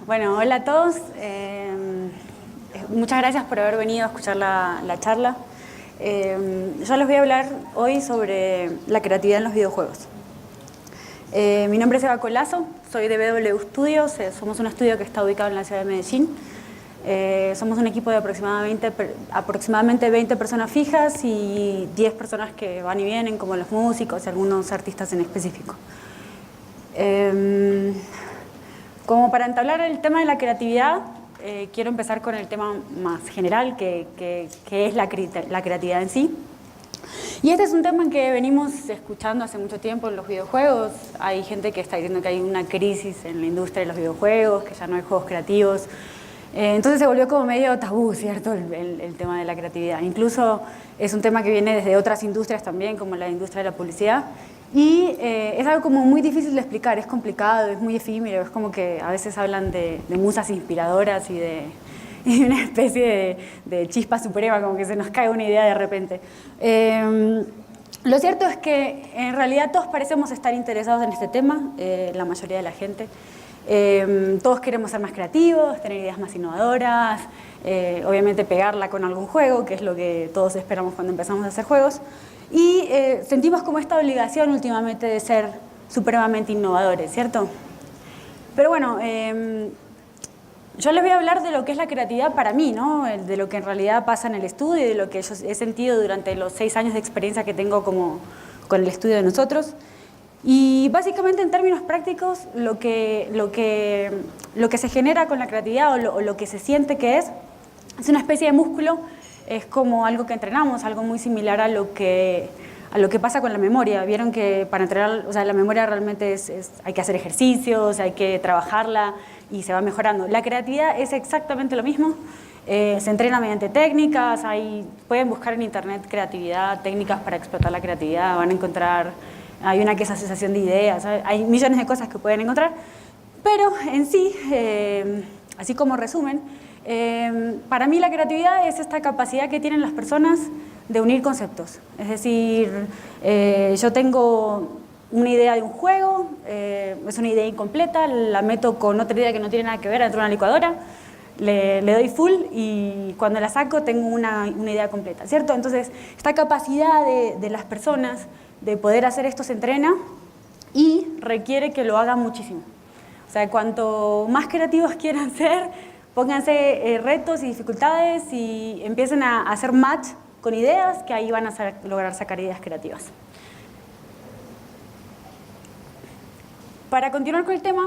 Bueno, hola a todos. Muchas gracias por haber venido a escuchar la charla. Yo les voy a hablar hoy sobre la creatividad en los videojuegos. Mi nombre es Eva Colazo, soy de BW Studios, somos un estudio que está ubicado en la ciudad de Medellín. Somos un equipo de aproximadamente 20 personas fijas y 10 personas que van y vienen, como los músicos y algunos artistas en específico. Como para entablar el tema de la creatividad, quiero empezar con el tema más general, que es la creatividad en sí. Y este es un tema en que venimos escuchando hace mucho tiempo en los videojuegos. Hay gente que está diciendo que hay una crisis en la industria de los videojuegos, que ya no hay juegos creativos. Entonces se volvió como medio tabú, ¿cierto? El tema de la creatividad. Incluso es un tema que viene desde otras industrias también, como la industria de la publicidad. Y es algo como muy difícil de explicar, es complicado, es muy efímero, es como que a veces hablan de musas inspiradoras y de una especie de chispa suprema, como que se nos cae una idea de repente. Lo cierto es que en realidad todos parecemos estar interesados en este tema, la mayoría de la gente. Todos queremos ser más creativos, tener ideas más innovadoras, obviamente pegarla con algún juego, que es lo que todos esperamos cuando empezamos a hacer juegos. Y sentimos como esta obligación últimamente de ser supremamente innovadores, ¿cierto? Pero bueno, yo les voy a hablar de lo que es la creatividad para mí, ¿no? De lo que en realidad pasa en el estudio y de lo que yo he sentido durante los 6 años de experiencia que tengo con el estudio de nosotros. Y básicamente en términos prácticos lo que se genera con la creatividad o lo que se siente que es una especie de músculo. Es como algo que entrenamos, algo muy similar a lo que pasa con la memoria. Vieron que para entrenar, o sea, la memoria realmente hay que hacer ejercicios, hay que trabajarla y se va mejorando. La creatividad es exactamente lo mismo. Se entrena mediante técnicas, pueden buscar en internet creatividad, técnicas para explotar la creatividad, van a encontrar, hay una que es asociación de ideas, hay millones de cosas que pueden encontrar, pero en sí, así como resumen, para mí la creatividad es esta capacidad que tienen las personas de unir conceptos. Es decir, yo tengo una idea de un juego, es una idea incompleta, la meto con otra idea que no tiene nada que ver dentro de una licuadora, le doy full y cuando la saco tengo una idea completa, ¿cierto? Entonces, esta capacidad de las personas de poder hacer esto se entrena y requiere que lo hagan muchísimo. O sea, cuanto más creativos quieran ser, pónganse retos y dificultades y empiecen a hacer match con ideas, que ahí van a lograr sacar ideas creativas. Para continuar con el tema,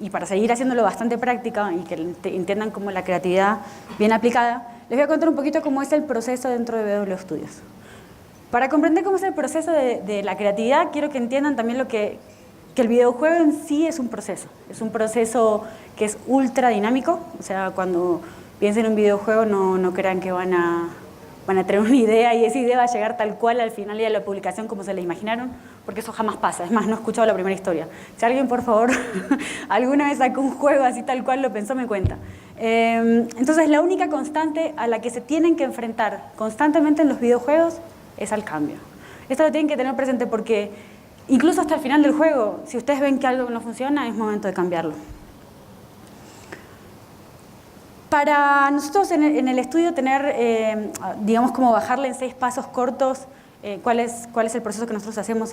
y para seguir haciéndolo bastante práctica y que entiendan cómo la creatividad bien aplicada, les voy a contar un poquito cómo es el proceso dentro de BW Studios. Para comprender cómo es el proceso de la creatividad, quiero que entiendan también que el videojuego en sí es un proceso que es ultra dinámico. O sea, cuando piensen en un videojuego no crean que van a tener una idea y esa idea va a llegar tal cual al final de la publicación como se la imaginaron, porque eso jamás pasa. Es más, no he escuchado la primera historia. Si alguien, por favor, alguna vez sacó un juego así tal cual lo pensó, me cuenta. Entonces, la única constante a la que se tienen que enfrentar constantemente en los videojuegos es al cambio. Esto lo tienen que tener presente porque incluso hasta el final del juego, si ustedes ven que algo no funciona, es momento de cambiarlo. Para nosotros en el estudio tener, digamos, como bajarle en 6 pasos cortos cuál es el proceso que nosotros hacemos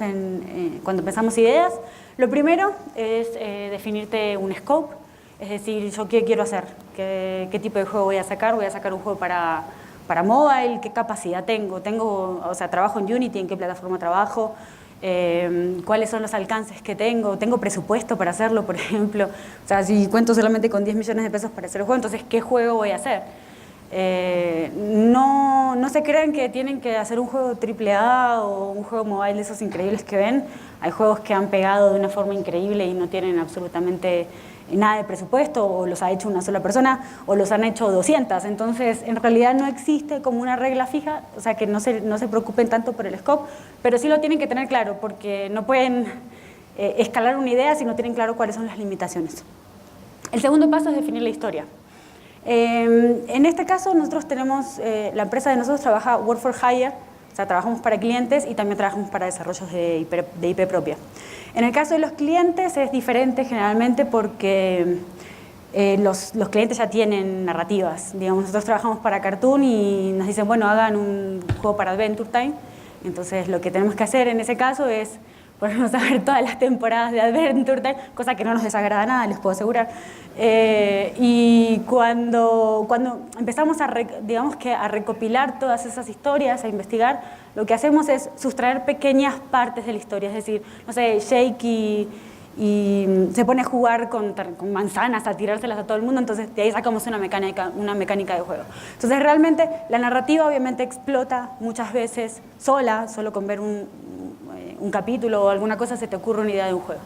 cuando empezamos ideas. Lo primero es definirte un scope, es decir, yo qué quiero hacer, qué tipo de juego voy a sacar. Voy a sacar un juego para mobile, qué capacidad tengo, o sea, trabajo en Unity, en qué plataforma trabajo, cuáles son los alcances que tengo presupuesto para hacerlo, por ejemplo. O sea, si cuento solamente con 10 millones de pesos para hacer el juego, entonces, ¿qué juego voy a hacer? No se crean que tienen que hacer un juego AAA o un juego mobile de esos increíbles que ven. Hay juegos que han pegado de una forma increíble y no tienen absolutamente nada de presupuesto, o los ha hecho una sola persona, o los han hecho 200. Entonces, en realidad no existe como una regla fija, o sea, que no se preocupen tanto por el scope, pero sí lo tienen que tener claro, porque no pueden escalar una idea si no tienen claro cuáles son las limitaciones. El segundo paso es definir la historia. En este caso, nosotros tenemos, la empresa de nosotros trabaja Work for Hire, o sea, trabajamos para clientes y también trabajamos para desarrollos de IP propia. En el caso de los clientes es diferente generalmente porque los clientes ya tienen narrativas. Digamos, nosotros trabajamos para Cartoon y nos dicen, bueno, hagan un juego para Adventure Time. Entonces, lo que tenemos que hacer en ese caso es ponernos a ver todas las temporadas de Adventure Time, cosa que no nos desagrada nada, les puedo asegurar. Y cuando empezamos digamos que a recopilar todas esas historias, a investigar, lo que hacemos es sustraer pequeñas partes de la historia. Es decir, no sé, Jake y se pone a jugar con manzanas, a tirárselas a todo el mundo, entonces de ahí sacamos una mecánica de juego. Entonces realmente la narrativa obviamente explota muchas veces sola, solo con ver un capítulo o alguna cosa se te ocurre una idea de un juego.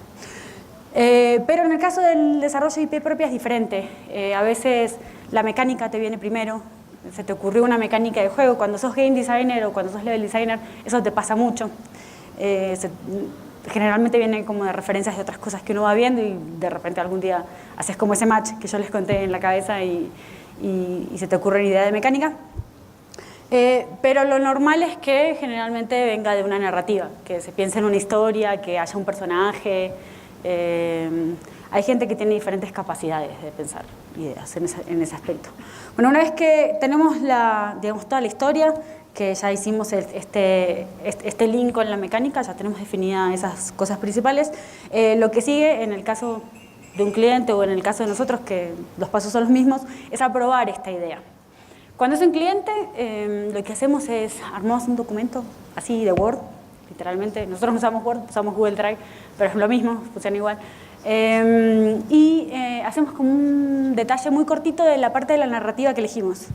Pero en el caso del desarrollo de IP propia es diferente. A veces la mecánica te viene primero, se te ocurrió una mecánica de juego. Cuando sos game designer o cuando sos level designer, eso te pasa mucho. Generalmente vienen como de referencias de otras cosas que uno va viendo y de repente algún día haces como ese match que yo les conté en la cabeza y se te ocurre una idea de mecánica. Pero lo normal es que generalmente venga de una narrativa, que se piense en una historia, que haya un personaje. Hay gente que tiene diferentes capacidades de pensar ideas en ese aspecto. Bueno, una vez que tenemos digamos, toda la historia, que ya hicimos este link con la mecánica, ya tenemos definidas esas cosas principales, lo que sigue en el caso de un cliente o en el caso de nosotros, que los pasos son los mismos, es aprobar esta idea. Cuando es un cliente, lo que hacemos es armamos un documento así de Word, literalmente. Nosotros no usamos Word, usamos Google Drive, pero es lo mismo, funciona igual. Hacemos como un detalle muy cortito de la parte de la narrativa que elegimos.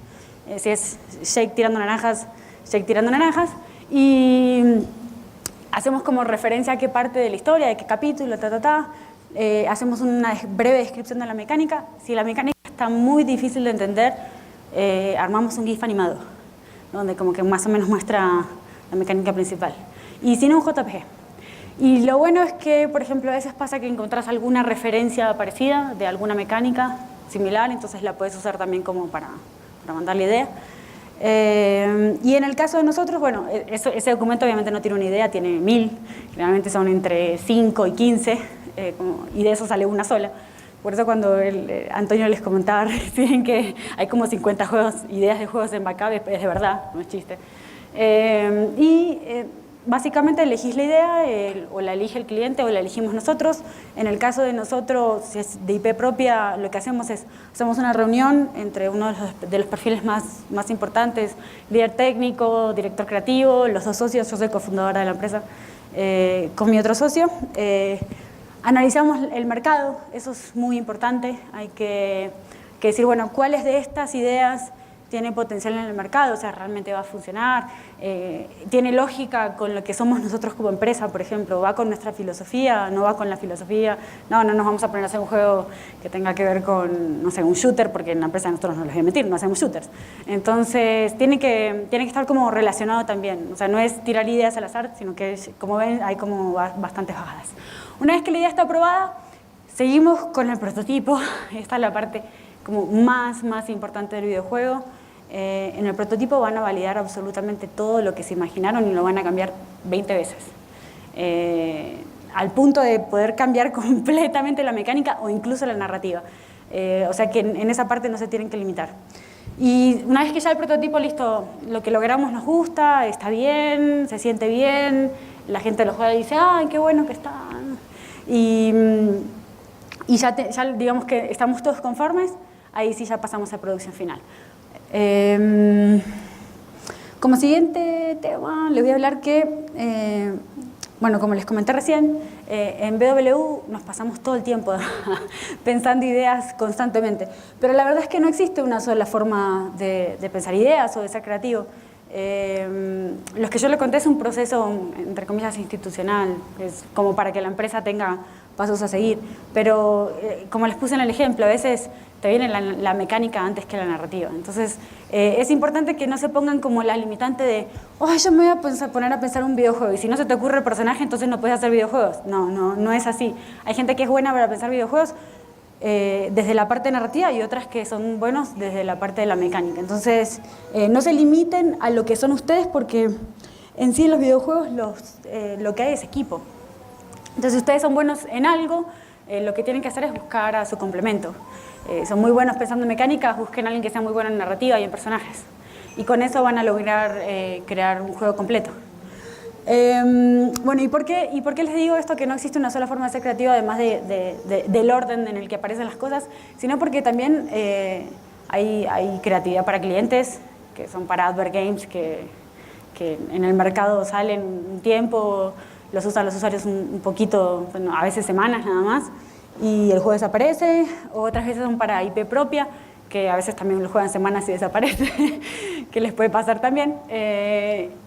Si es Jake tirando naranjas, Jake tirando naranjas, y hacemos como referencia a qué parte de la historia, de qué capítulo, hacemos una breve descripción de la mecánica. Si la mecánica está muy difícil de entender, armamos un GIF animado, donde como que más o menos muestra la mecánica principal. Y si no, un JPG. Y lo bueno es que, por ejemplo, a veces pasa que encontrás alguna referencia parecida de alguna mecánica similar, entonces la puedes usar también como para mandar la idea. Y en el caso de nosotros, bueno, ese documento obviamente no tiene una idea, tiene 1000, generalmente son entre 5 y 15, y de eso sale una sola. Por eso cuando Antonio les comentaba recién que hay como 50 ideas de juegos en backup, es de verdad, no es chiste. Básicamente elegís la idea, o la elige el cliente o la elegimos nosotros. En el caso de nosotros, si es de IP propia, lo que hacemos es, hacemos una reunión entre uno de los perfiles más importantes, líder técnico, director creativo, los dos socios, yo soy cofundadora de la empresa, con mi otro socio. Analizamos el mercado, eso es muy importante, hay que decir, bueno, ¿cuáles de estas ideas tiene potencial en el mercado? O sea, ¿realmente va a funcionar? ¿Tiene lógica con lo que somos nosotros como empresa, por ejemplo? ¿Va con nuestra filosofía? ¿No va con la filosofía? No nos vamos a poner a hacer un juego que tenga que ver con, no sé, un shooter, porque en la empresa nosotros no les voy a mentir, no hacemos shooters. Entonces, tiene que estar como relacionado también. O sea, no es tirar ideas al azar, sino que, como ven, hay como bastantes bajadas. Una vez que la idea está aprobada, seguimos con el prototipo. Esta es la parte como más importante del videojuego. En el prototipo van a validar absolutamente todo lo que se imaginaron y lo van a cambiar 20 veces. Al punto de poder cambiar completamente la mecánica o incluso la narrativa. O sea que en esa parte no se tienen que limitar. Y una vez que ya el prototipo listo, lo que logramos nos gusta, está bien, se siente bien, la gente lo juega y dice, ¡ay, qué bueno que está! Y ya digamos que estamos todos conformes, ahí sí ya pasamos a producción final. Como siguiente tema, les voy a hablar que, bueno, como les comenté recién, en BW nos pasamos todo el tiempo pensando ideas constantemente, pero la verdad es que no existe una sola forma de pensar ideas o de ser creativo. Los que yo les conté es un proceso, entre comillas, institucional, es como para que la empresa tenga pasos a seguir, pero como les puse en el ejemplo, a veces te viene la mecánica antes que la narrativa. Entonces, es importante que no se pongan como la limitante de, oh, yo me voy a poner a pensar un videojuego, y si no se te ocurre el personaje, entonces no puedes hacer videojuegos. No es así. Hay gente que es buena para pensar videojuegos desde la parte narrativa y otras que son buenos desde la parte de la mecánica. Entonces, no se limiten a lo que son ustedes, porque en sí en los videojuegos lo que hay es equipo. Entonces, si ustedes son buenos en algo, lo que tienen que hacer es buscar a su complemento. son muy buenos pensando en mecánicas, busquen a alguien que sea muy bueno en narrativa y en personajes. Y con eso van a lograr crear un juego completo. Bueno, ¿y por qué les digo esto? Que no existe una sola forma de ser creativo, además del orden en el que aparecen las cosas, sino porque también hay creatividad para clientes, que son para advert games, que en el mercado salen un tiempo, los usan los usuarios un poquito, bueno, a veces semanas nada más, y el juego desaparece, o otras veces son para IP propia, que a veces también lo juegan semanas y desaparece, que les puede pasar también.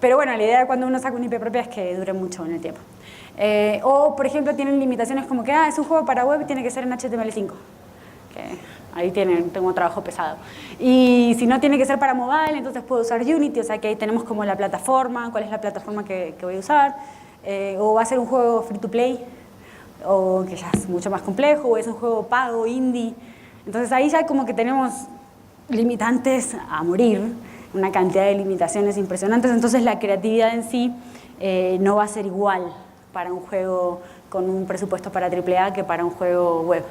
Pero bueno, la idea de cuando uno saca un IP propia es que dure mucho en el tiempo. O, por ejemplo, tienen limitaciones como que es un juego para web y tiene que ser en HTML5. Que ahí tengo trabajo pesado. Y si no tiene que ser para mobile, entonces puedo usar Unity, o sea que ahí tenemos como la plataforma, cuál es la plataforma que voy a usar. O va a ser un juego free to play, o que ya es mucho más complejo, o es un juego pago, indie. Entonces ahí ya como que tenemos limitantes a morir, una cantidad de limitaciones impresionantes, entonces la creatividad en sí no va a ser igual para un juego con un presupuesto para AAA que para un juego web.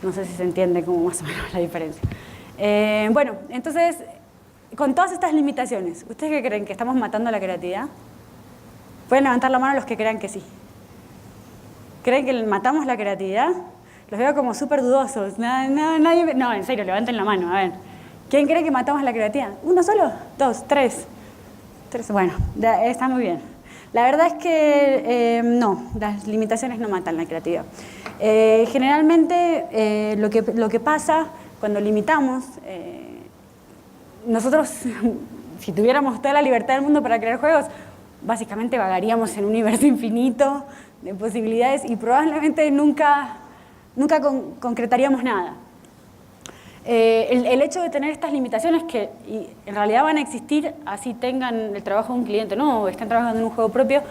No sé si se entiende como más o menos la diferencia. Bueno, entonces, con todas estas limitaciones, ¿ustedes qué creen? ¿Que estamos matando la creatividad? Pueden levantar la mano los que crean que sí. ¿Creen que matamos la creatividad? Los veo como súper dudosos. No, en serio, levanten la mano. A ver, ¿quién cree que matamos la creatividad? ¿Uno solo? ¿Dos? ¿Tres? Bueno, está muy bien. La verdad es que no, las limitaciones no matan la creatividad. Generalmente lo que pasa cuando limitamos, nosotros, si tuviéramos toda la libertad del mundo para crear juegos, básicamente vagaríamos en un universo infinito de posibilidades y probablemente nunca concretaríamos nada. El hecho de tener estas limitaciones que en realidad van a existir así tengan el trabajo de un cliente, no, o estén trabajando en un juego propio,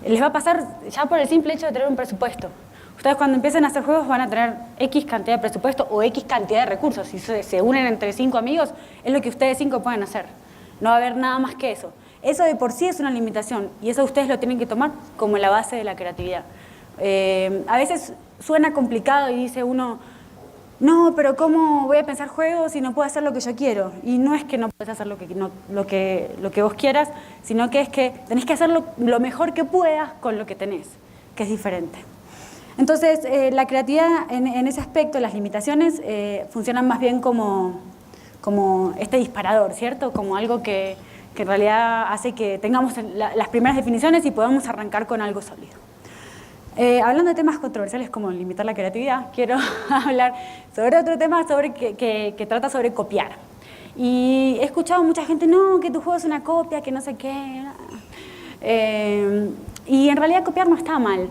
les va a pasar ya por el simple hecho de tener un presupuesto. Ustedes cuando empiecen a hacer juegos van a tener X cantidad de presupuesto o X cantidad de recursos. Si se unen entre 5 amigos, es lo que ustedes 5 pueden hacer. No va a haber nada más que eso. Eso de por sí es una limitación y eso ustedes lo tienen que tomar como la base de la creatividad. A veces suena complicado y dice uno, no, pero ¿cómo voy a pensar juegos si no puedo hacer lo que yo quiero? Y no es que no puedes hacer lo que vos quieras, sino que es que tenés que hacerlo lo mejor que puedas con lo que tenés, que es diferente. Entonces, la creatividad en ese aspecto, las limitaciones, funcionan más bien como este disparador, ¿cierto? Como algo que en realidad hace que tengamos las primeras definiciones y podamos arrancar con algo sólido. Hablando de temas controversiales como limitar la creatividad, quiero hablar sobre otro tema que trata sobre copiar. Y he escuchado a mucha gente, no, que tu juego es una copia, que no sé qué. Y en realidad copiar no está mal.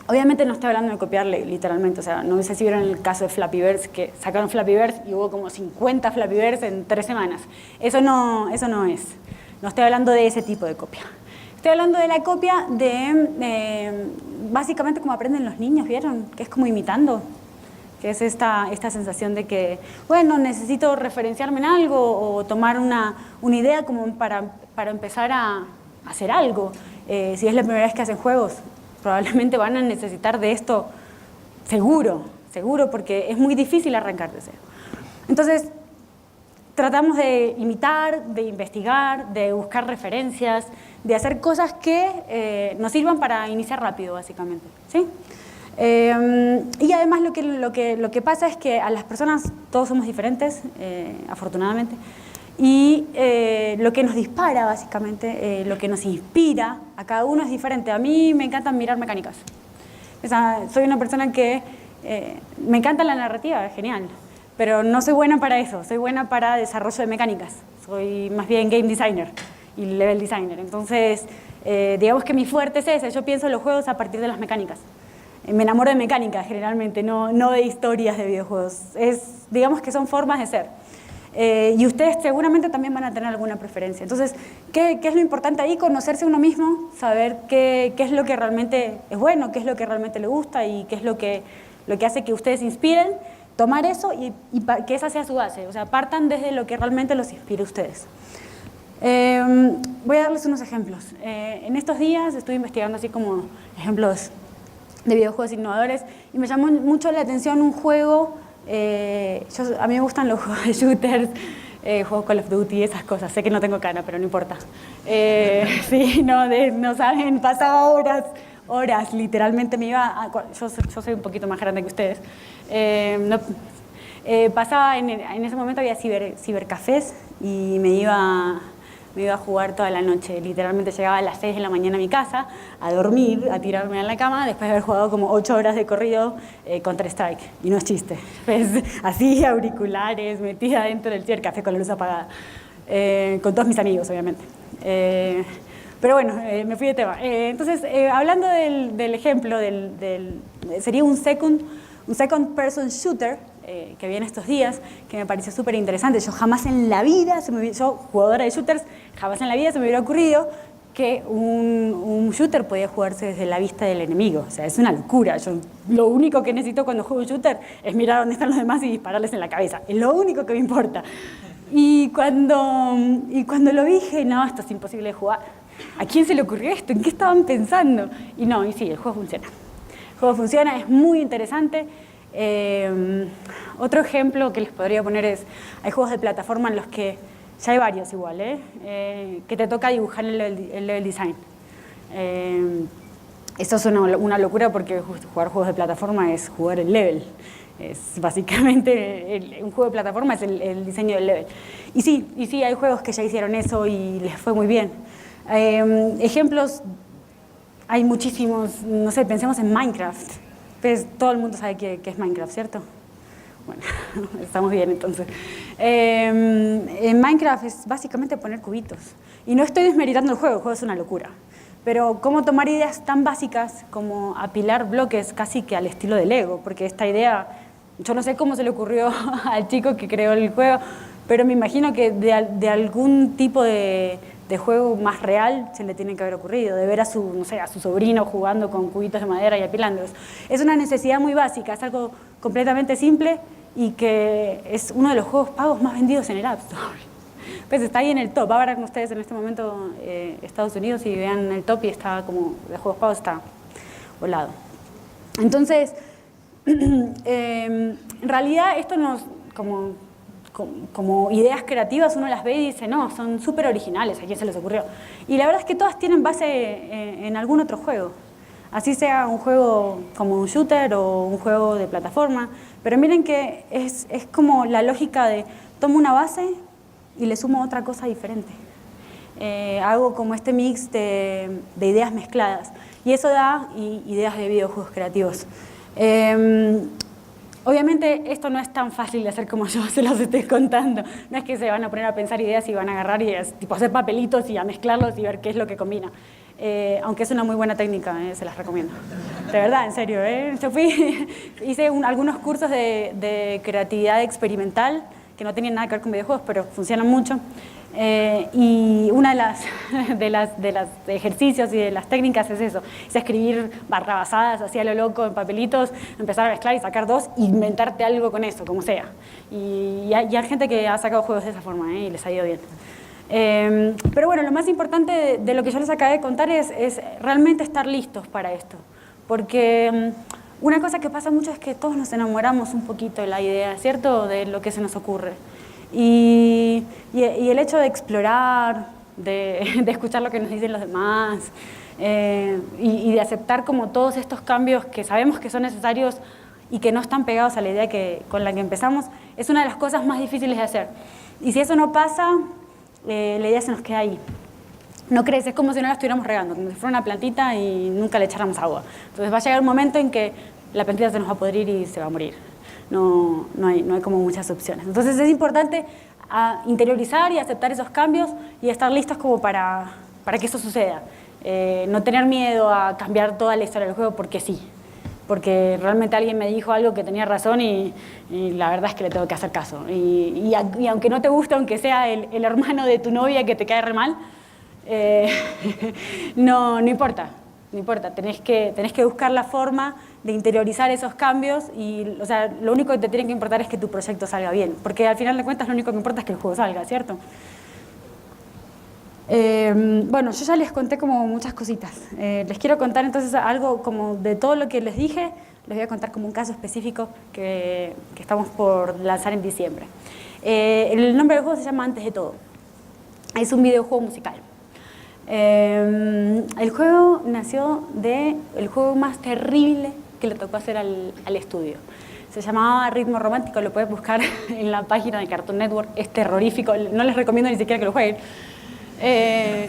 Obviamente no estoy hablando de copiar literalmente, o sea, no sé si vieron el caso de Flappy Birds, que sacaron Flappy Birds y hubo como 50 Flappy Birds en 3 semanas. Eso no es. No estoy hablando de ese tipo de copia. Estoy hablando de la copia básicamente como aprenden los niños, ¿vieron? Que es como imitando, que es esta sensación de que, bueno, necesito referenciarme en algo o tomar una idea como para empezar a hacer algo. Si es la primera vez que hacen juegos, probablemente van a necesitar de esto seguro, porque es muy difícil arrancar de cero. Entonces, tratamos de imitar, de investigar, de buscar referencias, de hacer cosas que nos sirvan para iniciar rápido, básicamente, ¿sí? Y además lo que pasa es que a las personas todos somos diferentes, afortunadamente, y lo que nos dispara, básicamente, lo que nos inspira a cada uno es diferente. A mí me encanta mirar mecánicas. O sea, soy una persona que me encanta la narrativa, es genial, pero no soy buena para eso, soy buena para desarrollo de mecánicas. Soy más bien game designer y level designer. Entonces, digamos que mi fuerte es ese, yo pienso en los juegos a partir de las mecánicas. Me enamoro de mecánicas generalmente, no de historias de videojuegos. Digamos que son formas de ser. Y ustedes seguramente también van a tener alguna preferencia. Entonces, ¿qué es lo importante ahí? Conocerse a uno mismo, saber qué es lo que realmente es bueno, qué es lo que realmente le gusta y qué es lo que hace que ustedes se inspiren, tomar eso y que esa sea su base. O sea, partan desde lo que realmente los inspire a ustedes. Voy a darles unos ejemplos. En estos días estuve investigando así como ejemplos de videojuegos innovadores y me llamó mucho la atención un juego A mí me gustan los juegos de shooters, juegos Call of Duty, esas cosas. Sé que no tengo cara, pero no importa. Sí, no saben, pasaba horas, literalmente me iba yo soy un poquito más grande que ustedes. Pasaba en ese momento había cibercafés y me iba a jugar toda la noche. Literalmente llegaba a las 6 de la mañana a mi casa a dormir, a tirarme en la cama después de haber jugado como 8 horas de corrido Counter-Strike. Y no es chiste. Pues, así, auriculares, metida dentro del cibercafé con la luz apagada. Con todos mis amigos, obviamente. Pero bueno, me fui de tema. Entonces, hablando del ejemplo, sería un second person shooter que viene estos días, que me pareció súper interesante. Yo jamás en la vida, yo jugadora de shooters, jamás en la vida se me hubiera ocurrido que un shooter podía jugarse desde la vista del enemigo. O sea, es una locura. Yo lo único que necesito cuando juego un shooter es mirar dónde están los demás y dispararles en la cabeza. Es lo único que me importa. Y cuando lo dije, no, esto es imposible de jugar. ¿A quién se le ocurrió esto? ¿En qué estaban pensando? Y sí, el juego funciona. El juego funciona, es muy interesante. Otro ejemplo que les podría poner es, hay juegos de plataforma en los que, ya hay varios igual, que te toca dibujar el level design. Esto es una locura porque jugar juegos de plataforma es jugar el level. Es básicamente, un juego de plataforma es el diseño del level. Y sí, hay juegos que ya hicieron eso y les fue muy bien. Ejemplos, hay muchísimos, no sé, pensemos en Minecraft. Pues todo el mundo sabe qué es Minecraft, ¿cierto? Bueno, estamos bien entonces. En Minecraft es básicamente poner cubitos. Y no estoy desmeritando el juego es una locura. Pero cómo tomar ideas tan básicas como apilar bloques casi que al estilo de Lego, porque esta idea, yo no sé cómo se le ocurrió al chico que creó el juego, pero me imagino que de algún tipo de juego más real se le tiene que haber ocurrido, de ver a su sobrino jugando con cubitos de madera y apilándolos. Es una necesidad muy básica, es algo completamente simple y que es uno de los juegos pagos más vendidos en el App Store. Pues está ahí en el top. Ahora con ustedes en este momento Estados Unidos y vean el top y está como de juegos pagos está volado. Entonces, en realidad esto nos como ideas creativas uno las ve y dice, no, son súper originales, ¿a quién se les ocurrió? Y la verdad es que todas tienen base en algún otro juego. Así sea un juego como un shooter o un juego de plataforma. Pero miren que es como la lógica de tomo una base y le sumo otra cosa diferente. Hago como este mix de ideas mezcladas. Y eso da ideas de videojuegos creativos. Obviamente esto no es tan fácil de hacer como yo se los estoy contando. No es que se van a poner a pensar ideas y van a agarrar y tipo hacer papelitos y a mezclarlos y ver qué es lo que combina. Aunque es una muy buena técnica, se las recomiendo. De verdad, en serio. Yo hice algunos cursos de creatividad experimental que no tenían nada que ver con videojuegos, pero funcionan mucho. Y una de los ejercicios y de las técnicas es eso, es escribir barrabasadas así a lo loco en papelitos, empezar a mezclar y sacar dos e inventarte algo con eso, como sea. Y hay gente que ha sacado juegos de esa forma y les ha ido bien. Pero bueno, lo más importante de lo que yo les acabé de contar es realmente estar listos para esto. Porque una cosa que pasa mucho es que todos nos enamoramos un poquito de la idea, ¿cierto? De lo que se nos ocurre. Y el hecho de explorar, de escuchar lo que nos dicen los demás y de aceptar como todos estos cambios que sabemos que son necesarios y que no están pegados a la idea con la que empezamos, es una de las cosas más difíciles de hacer. Y si eso no pasa, la idea se nos queda ahí. No crece, es como si no la estuviéramos regando, como si fuera una plantita y nunca le echáramos agua. Entonces va a llegar un momento en que la plantita se nos va a podrir y se va a morir. No hay como muchas opciones. Entonces es importante interiorizar y aceptar esos cambios y estar listos como para que eso suceda. No tener miedo a cambiar toda la historia del juego porque sí. Porque realmente alguien me dijo algo que tenía razón y la verdad es que le tengo que hacer caso. Y aunque no te guste, aunque sea el hermano de tu novia que te cae re mal, no importa. No importa, tenés que buscar la forma de interiorizar esos cambios y, o sea, lo único que te tiene que importar es que tu proyecto salga bien, porque al final de cuentas lo único que importa es que el juego salga, ¿cierto? Bueno, yo ya les conté como muchas cositas. Les quiero contar entonces algo como de todo lo que les dije, les voy a contar como un caso específico que estamos por lanzar en diciembre. El nombre del juego se llama Antes de Todo. Es un videojuego musical. El juego nació del juego más terrible que le tocó hacer al estudio. Se llamaba Ritmo Romántico, lo puedes buscar en la página de Cartoon Network. Es terrorífico, no les recomiendo ni siquiera que lo jueguen.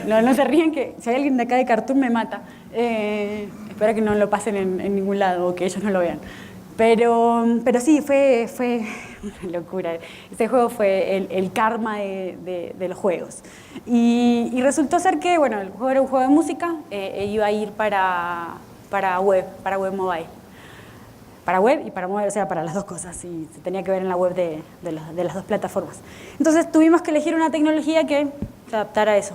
No se ríen, que si hay alguien de acá de Cartoon me mata. Espero que no lo pasen en ningún lado o que ellos no lo vean. Pero sí, fue una locura. Este juego fue el karma de los juegos. Y resultó ser que, bueno, el juego era un juego de música, iba a ir para web mobile. Para web y para mobile, o sea, para las dos cosas. Y se tenía que ver en la web de las dos plataformas. Entonces tuvimos que elegir una tecnología que se adaptara a eso.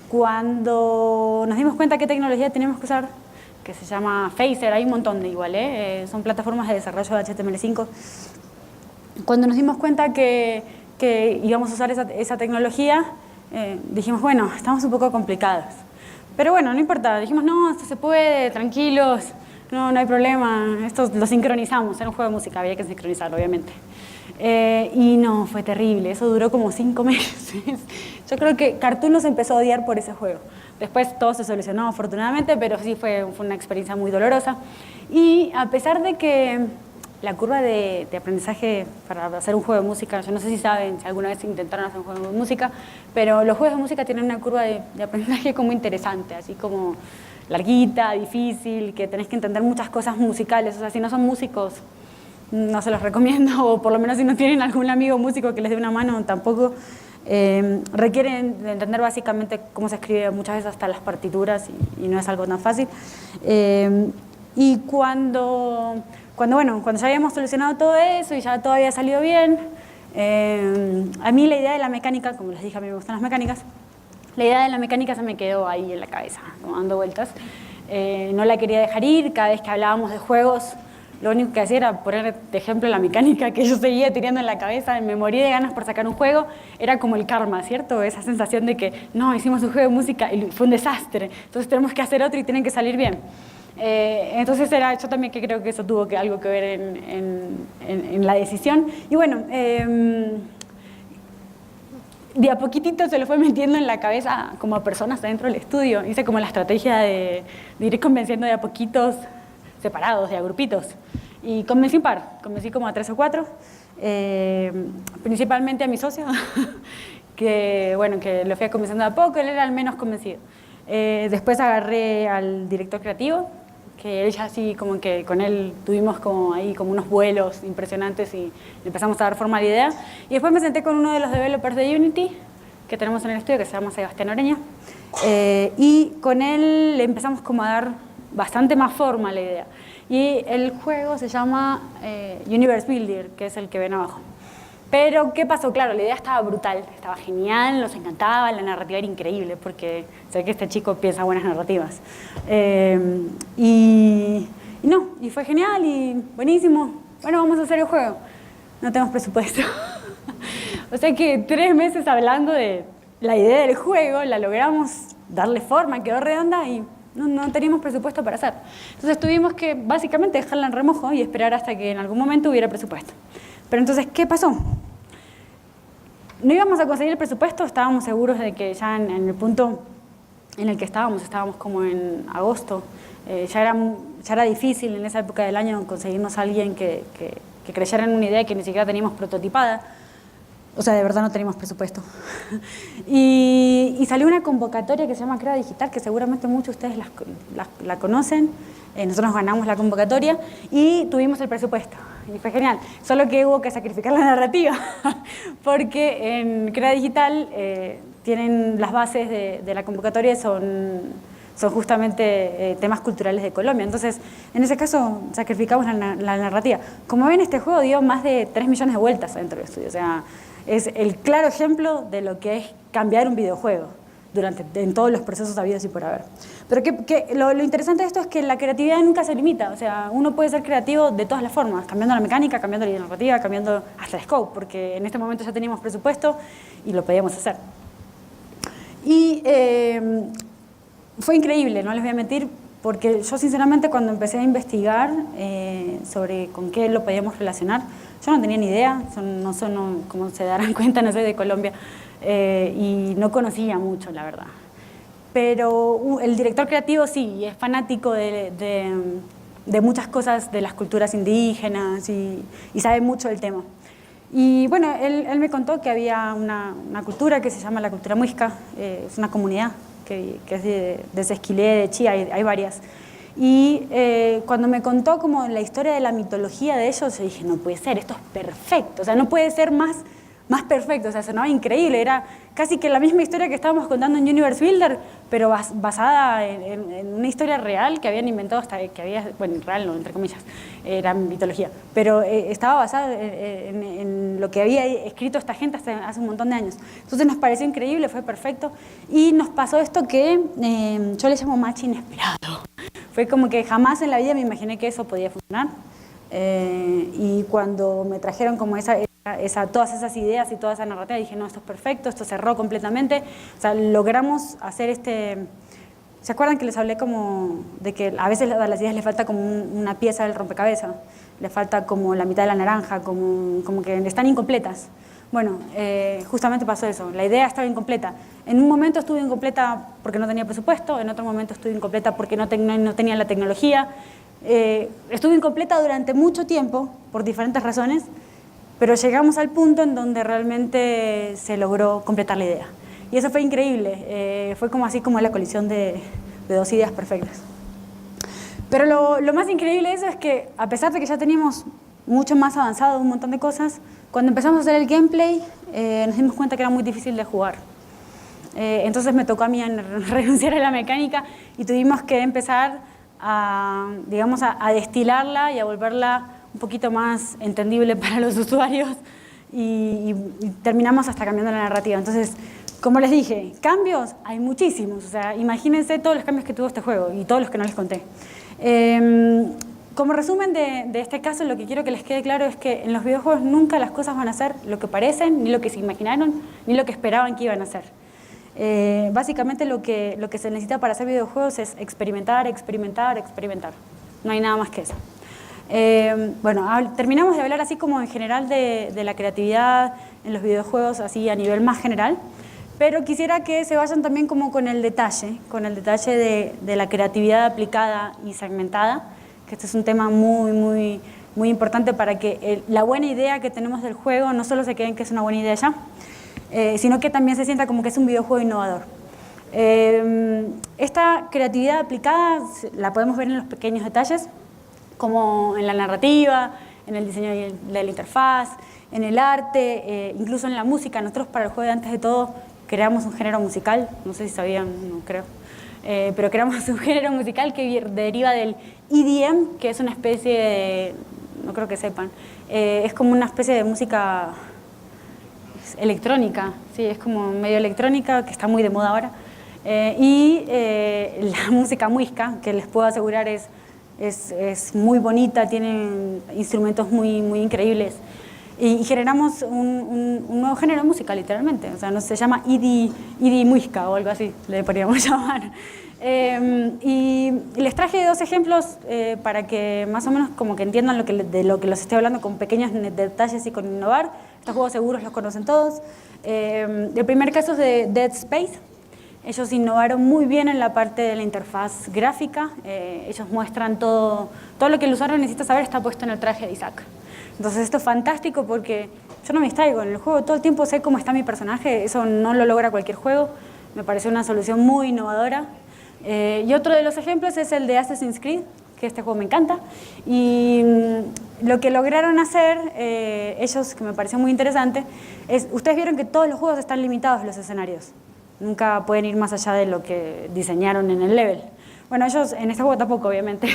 Cuando nos dimos cuenta qué tecnología teníamos que usar, que se llama Phaser, hay un montón de igual, son plataformas de desarrollo de HTML5. Cuando nos dimos cuenta que íbamos a usar esa tecnología, dijimos, bueno, estamos un poco complicados. Pero bueno, no importa, dijimos, no, esto se puede, tranquilos, no hay problema, esto lo sincronizamos, era un juego de música, había que sincronizarlo, obviamente. Y no, fue terrible, eso duró como 5 meses. Yo creo que Cartoon nos empezó a odiar por ese juego. Después todo se solucionó afortunadamente, pero sí fue una experiencia muy dolorosa. Y a pesar de que la curva de aprendizaje para hacer un juego de música, yo no sé si saben, si alguna vez intentaron hacer un juego de música, pero los juegos de música tienen una curva de aprendizaje como interesante, así como larguita, difícil, que tenés que entender muchas cosas musicales. O sea, si no son músicos, no se los recomiendo, o por lo menos si no tienen algún amigo músico que les dé una mano, tampoco. Requieren de entender básicamente cómo se escribe muchas veces hasta las partituras y no es algo tan fácil. Y cuando ya habíamos solucionado todo eso y ya todo había salido bien, a mí la idea de la mecánica, como les dije, a mí me gustan las mecánicas, la idea de la mecánica se me quedó ahí en la cabeza, como dando vueltas. No la quería dejar ir, cada vez que hablábamos de juegos, lo único que hacía era poner de ejemplo la mecánica que yo seguía teniendo en la cabeza, me moría de ganas por sacar un juego, era como el karma, ¿cierto? Esa sensación de que, no, hicimos un juego de música y fue un desastre, entonces tenemos que hacer otro y tienen que salir bien. Entonces yo también que creo que eso tuvo algo que ver en la decisión. Y bueno, de a poquitito se lo fue metiendo en la cabeza como a personas dentro del estudio. Hice como la estrategia de ir convenciendo de a poquitos, separados, de a grupitos. Y convencí como a 3 o 4, principalmente a mi socio, que lo fui convenciendo de a poco, él era el menos convencido. Después agarré al director creativo, que él ya sí, como que con él tuvimos como ahí como unos vuelos impresionantes y empezamos a dar forma a la idea. Y después me senté con uno de los developers de Unity que tenemos en el estudio, que se llama Sebastián Oreña, y con él le empezamos como a dar bastante más forma a la idea. Y el juego se llama Universe Builder, que es el que ven abajo. Pero, ¿qué pasó? Claro, la idea estaba brutal, estaba genial, nos encantaba, la narrativa era increíble, porque sé que este chico piensa buenas narrativas. Y fue genial y buenísimo. Bueno, vamos a hacer el juego. No tenemos presupuesto. O sea que 3 meses hablando de la idea del juego, la logramos darle forma, quedó redonda y no teníamos presupuesto para hacer. Entonces tuvimos que básicamente dejarla en remojo y esperar hasta que en algún momento hubiera presupuesto. Pero entonces, ¿qué pasó? No íbamos a conseguir el presupuesto, estábamos seguros de que ya en el punto en el que estábamos como en agosto, ya era difícil en esa época del año conseguirnos a alguien que creyera en una idea que ni siquiera teníamos prototipada. O sea, de verdad no teníamos presupuesto. Y salió una convocatoria que se llama Crea Digital, que seguramente muchos de ustedes la conocen. Nosotros ganamos la convocatoria y tuvimos el presupuesto. Y fue genial. Solo que hubo que sacrificar la narrativa, porque en Crea Digital tienen las bases de la convocatoria, son justamente temas culturales de Colombia. Entonces, en ese caso, sacrificamos la narrativa. Como ven, este juego dio más de 3 millones de vueltas dentro del estudio. O sea, es el claro ejemplo de lo que es cambiar un videojuego en todos los procesos habidos y por haber. Pero lo interesante de esto es que la creatividad nunca se limita. O sea, uno puede ser creativo de todas las formas, cambiando la mecánica, cambiando la narrativa, cambiando hasta el scope, porque en este momento ya teníamos presupuesto y lo podíamos hacer. Y fue increíble, no les voy a mentir, porque yo sinceramente cuando empecé a investigar sobre con qué lo podíamos relacionar, yo no tenía ni idea, como se darán cuenta, no soy de Colombia, y no conocía mucho, la verdad. Pero el director creativo sí, es fanático de muchas cosas de las culturas indígenas y sabe mucho del tema. Y bueno, él me contó que había una cultura que se llama la cultura muisca, es una comunidad que es de Sesquilé, de Chía, hay varias. Y cuando me contó como la historia de la mitología de ellos, yo dije, no puede ser, esto es perfecto, o sea, no puede ser más perfecto, o sea, sonaba increíble, era casi que la misma historia que estábamos contando en Universe Builder, pero basada en una historia real que habían inventado hasta que había, bueno, real no, entre comillas, era mitología, pero estaba basada en lo que había escrito esta gente hace un montón de años. Entonces nos pareció increíble, fue perfecto, y nos pasó esto que yo le llamo match inesperado. Fue como que jamás en la vida me imaginé que eso podía funcionar, y cuando me trajeron como todas esas ideas y toda esa narrativa, dije, no, esto es perfecto, esto cerró completamente. O sea, logramos hacer ¿se acuerdan que les hablé como de que a veces a las ideas les falta como una pieza del rompecabezas? Le falta como la mitad de la naranja, como que están incompletas. Bueno, justamente pasó eso, la idea estaba incompleta. En un momento estuve incompleta porque no tenía presupuesto, en otro momento estuve incompleta porque no tenía la tecnología. Estuve incompleta durante mucho tiempo, por diferentes razones, pero llegamos al punto en donde realmente se logró completar la idea. Y eso fue increíble, fue como así como la colisión de dos ideas perfectas. Pero lo más increíble de eso es que, a pesar de que ya teníamos mucho más avanzado un montón de cosas, cuando empezamos a hacer el gameplay nos dimos cuenta que era muy difícil de jugar. Entonces me tocó a mí renunciar a la mecánica y tuvimos que empezar digamos, a destilarla y a volverla un poquito más entendible para los usuarios y terminamos hasta cambiando la narrativa. Entonces, como les dije, cambios hay muchísimos. O sea, imagínense todos los cambios que tuvo este juego y todos los que no les conté. Como resumen de este caso, lo que quiero que les quede claro es que en los videojuegos nunca las cosas van a ser lo que parecen, ni lo que se imaginaron, ni lo que esperaban que iban a ser. Básicamente lo que se necesita para hacer videojuegos es experimentar, experimentar, experimentar. No hay nada más que eso. Bueno, terminamos de hablar así como en general de la creatividad en los videojuegos, así a nivel más general, pero quisiera que se vayan también como con el detalle de la creatividad aplicada y segmentada, que este es un tema muy importante para que la buena idea que tenemos del juego no solo se quede en que es una buena idea ya, sino que también se sienta como que es un videojuego innovador. Esta creatividad aplicada la podemos ver en los pequeños detalles, como en la narrativa, en el diseño de la interfaz, en el arte, incluso en la música. Nosotros para el juego de Antes de Todo creamos un género musical, no sé si sabían, no creo, pero creamos un género musical que deriva del EDM, que es una especie de, no creo que sepan, es como una especie de música electrónica, sí, es como medio electrónica, que está muy de moda ahora, y la música muisca, que les puedo asegurar es muy bonita, tiene instrumentos muy increíbles, y generamos un nuevo género de música, literalmente. O sea, se llama EDM muisca o algo así, le podríamos llamar. Y les traje dos ejemplos para que más o menos como que entiendan de lo que los estoy hablando, con pequeños detalles y con innovar. Estos juegos seguros los conocen todos. El primer caso es de Dead Space. Ellos innovaron muy bien en la parte de la interfaz gráfica. Ellos muestran todo lo que el usuario necesita saber está puesto en el traje de Isaac. Entonces esto es fantástico porque yo no me distraigo en el juego, todo el tiempo sé cómo está mi personaje, eso no lo logra cualquier juego, me pareció una solución muy innovadora. Y otro de los ejemplos es el de Assassin's Creed, que este juego me encanta, y lo que lograron hacer ellos, que me pareció muy interesante, es, ustedes vieron que todos los juegos están limitados los escenarios, nunca pueden ir más allá de lo que diseñaron en el level. Bueno, ellos en este juego tampoco, obviamente.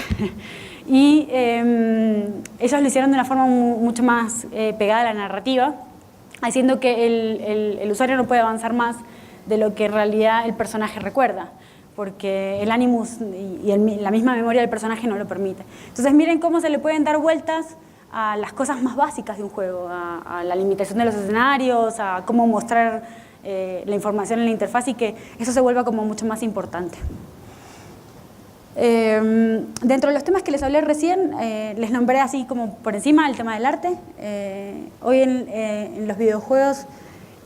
Y ellos lo hicieron de una forma mucho más pegada a la narrativa, haciendo que el usuario no puede avanzar más de lo que en realidad el personaje recuerda, porque el Animus y la misma memoria del personaje no lo permite. Entonces miren cómo se le pueden dar vueltas a las cosas más básicas de un juego, a la limitación de los escenarios, a cómo mostrar la información en la interfaz y que eso se vuelva como mucho más importante. Dentro de los temas que les hablé recién, les nombré así como por encima el tema del arte. Hoy en los videojuegos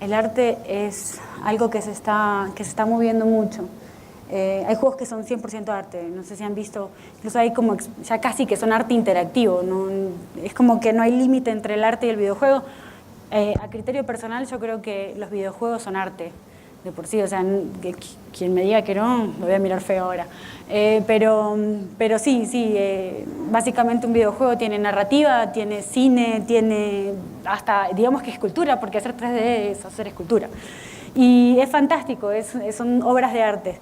el arte es algo que se está moviendo mucho. Hay juegos que son 100% arte, no sé si han visto, incluso hay como ya casi que son arte interactivo, ¿no? Es como que no hay límite entre el arte y el videojuego. A criterio personal yo creo que los videojuegos son arte de por sí, o sea, quien me diga que no, lo voy a mirar feo ahora. Pero sí, básicamente un videojuego tiene narrativa, tiene cine, tiene hasta, digamos que escultura, porque hacer 3D es hacer escultura. Y es fantástico, son obras de arte.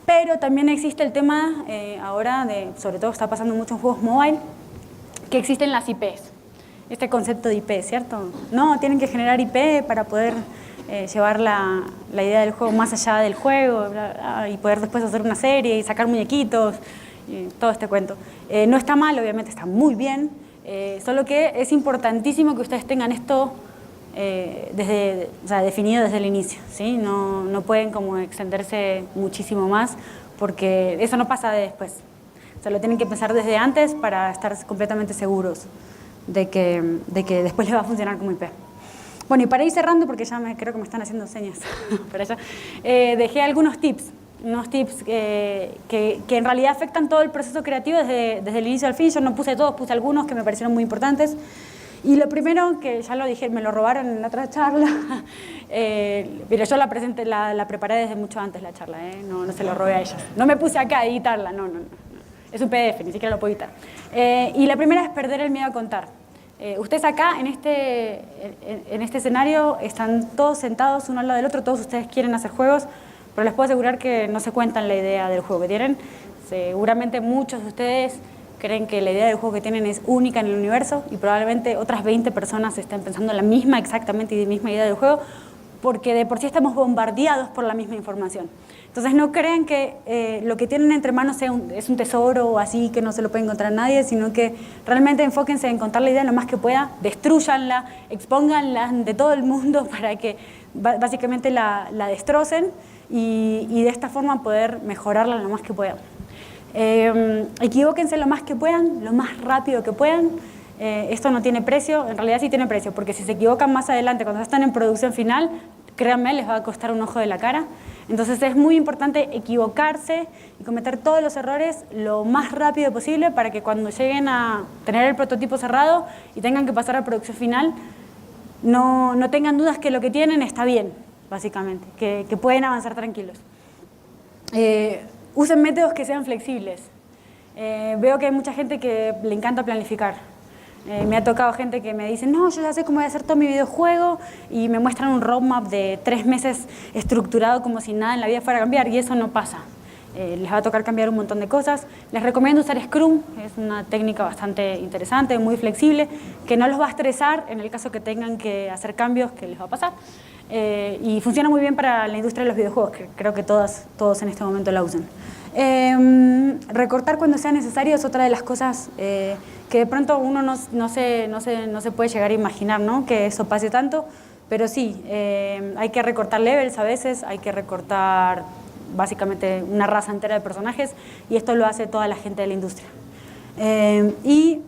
Pero también existe el tema ahora, sobre todo está pasando mucho en juegos mobile, que existen las IPs. Este concepto de IP, ¿cierto? No, tienen que generar IP para poder llevar la idea del juego más allá del juego, bla, bla, y poder después hacer una serie y sacar muñequitos, y todo este cuento. No está mal, obviamente está muy bien, solo que es importantísimo que ustedes tengan esto definido desde el inicio, ¿sí? No pueden como extenderse muchísimo más porque eso no pasa de después. O sea, lo tienen que pensar desde antes para estar completamente seguros de que después les va a funcionar como IP. Bueno, y para ir cerrando, porque ya creo que me están haciendo señas para allá, dejé algunos tips, unos tips que en realidad afectan todo el proceso creativo desde el inicio al fin. Yo no puse todos, puse algunos que me parecieron muy importantes. Y lo primero, que ya lo dije, me lo robaron en otra charla, pero yo la preparé desde mucho antes la charla, no se lo robé a ellas. No me puse acá a editarla, no. Es un PDF, ni siquiera lo puedo editar. Y la primera es perder el miedo a contar. Ustedes acá, en este escenario, están todos sentados uno al lado del otro, todos ustedes quieren hacer juegos, pero les puedo asegurar que no se cuentan la idea del juego que tienen. Seguramente muchos de ustedes creen que la idea del juego que tienen es única en el universo y probablemente otras 20 personas estén pensando la misma exactamente y la misma idea del juego, porque de por sí estamos bombardeados por la misma información. Entonces no crean que lo que tienen entre manos es un tesoro o así que no se lo puede encontrar nadie, sino que realmente enfóquense en contar la idea lo más que pueda, destrúyanla, expónganla de todo el mundo para que básicamente la destrocen y de esta forma poder mejorarla lo más que puedan. Equivóquense lo más que puedan, lo más rápido que puedan. Esto no tiene precio, en realidad sí tiene precio, porque si se equivocan más adelante, cuando están en producción final, créanme, les va a costar un ojo de la cara. Entonces es muy importante equivocarse y cometer todos los errores lo más rápido posible para que cuando lleguen a tener el prototipo cerrado y tengan que pasar a producción final, no tengan dudas que lo que tienen está bien, básicamente, que pueden avanzar tranquilos. Usen métodos que sean flexibles. Veo que hay mucha gente que le encanta planificar. Me ha tocado gente que me dice, no, yo ya sé cómo voy a hacer todo mi videojuego y me muestran un roadmap de 3 meses estructurado como si nada en la vida fuera a cambiar y eso no pasa. Les va a tocar cambiar un montón de cosas. Les recomiendo usar Scrum, es una técnica bastante interesante, muy flexible, que no los va a estresar en el caso que tengan que hacer cambios que les va a pasar. Y funciona muy bien para la industria de los videojuegos, que creo que todos en este momento la usan. Recortar cuando sea necesario es otra de las cosas que de pronto uno no se puede llegar a imaginar, ¿no? Que eso pase tanto, pero sí, hay que recortar levels a veces, hay que recortar básicamente una raza entera de personajes y esto lo hace toda la gente de la industria. Y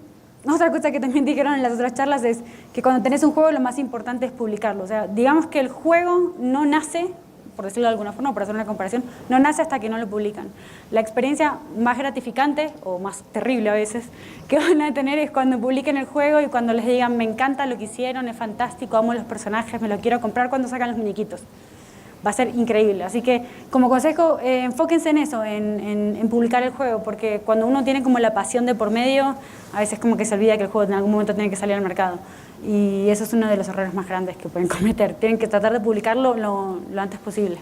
otra cosa que también dijeron en las otras charlas es que cuando tenés un juego lo más importante es publicarlo. O sea, digamos que el juego no nace, por decirlo de alguna forma, por hacer una comparación, no nace hasta que no lo publican. La experiencia más gratificante, o más terrible a veces, que van a tener es cuando publiquen el juego y cuando les digan me encanta lo que hicieron, es fantástico, amo los personajes, me lo quiero comprar cuando sacan los muñequitos. Va a ser increíble. Así que, como consejo, enfóquense en eso, en publicar el juego, porque cuando uno tiene como la pasión de por medio, a veces como que se olvida que el juego en algún momento tiene que salir al mercado. Y eso es uno de los errores más grandes que pueden cometer. Tienen que tratar de publicarlo lo antes posible.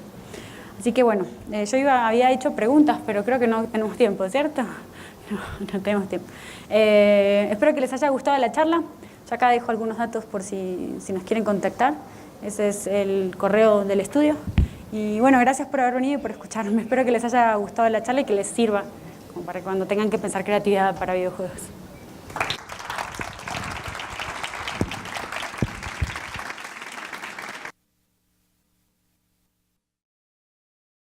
Así que bueno, yo había hecho preguntas, pero creo que no tenemos tiempo, ¿cierto? No tenemos tiempo. Espero que les haya gustado la charla. Yo acá dejo algunos datos por si nos quieren contactar. Ese es el correo del estudio. Y bueno, gracias por haber venido y por escucharme. Espero que les haya gustado la charla y que les sirva como para cuando tengan que pensar creatividad para videojuegos.